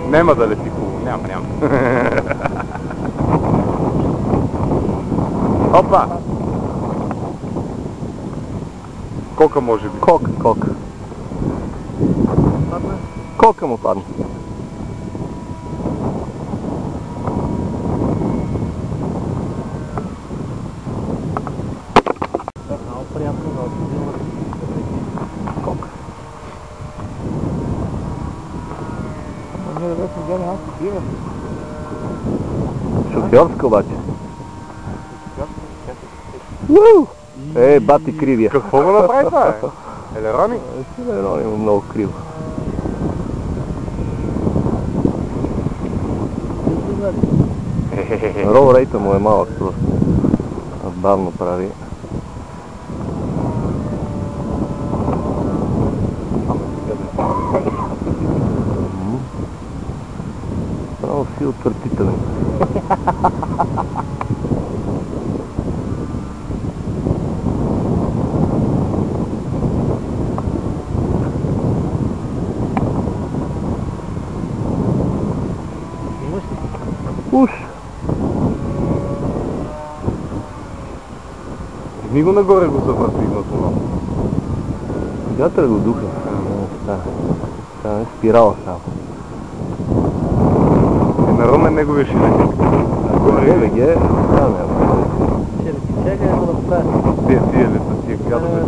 Няма да лети хубаво, няма. Опа! Кока може би. Кока. Кока му падна. Много приятно да отидем. Кока. Ние да сме гледали аз такива. Шофьорска обаче. Уу! Бати кривия. Какво го направи това, Елерони? Елерони му много криво. Рол рейта му е малък просто. Бавно прави. Право си отвъртителен. Уж! Ми го нагоре го завърти имато. Вятър го духа. Става спирала само. На Румен неговия ще лети. ГВГ, няма. Чакай да правя. Тия лета, тия гадове.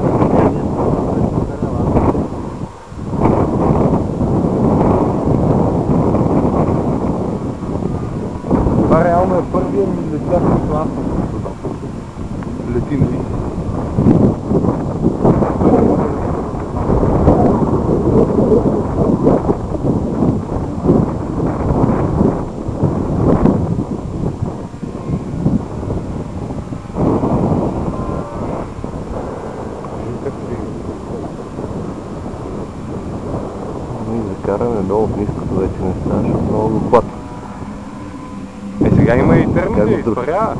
Това реално е първият ми летяк, който аз съм създал. Летим ли? Караме долу в ниското вече не става, защото много го хвата. Сега има и термите, изпарява.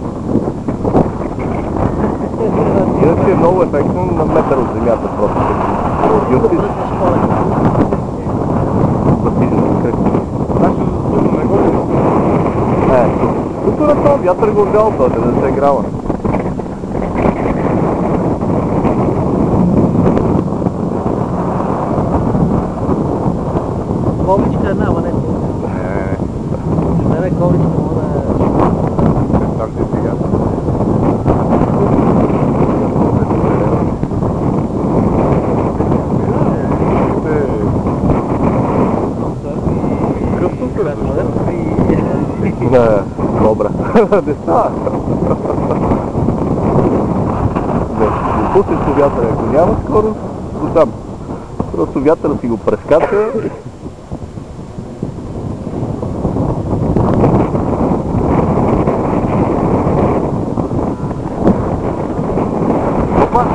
Иначе е много ефектно на метър от земята просто. Юртиш. Пътижен кръг. Тук на това вятър го взял, това 90 грама. Ковичка една, ама не. Не, ковичка мога да... Там ти сега. Добра. Не става. Пуснеш по вятъра, ако няма скорост, до там. Просто вятъра си го прескача. Опа!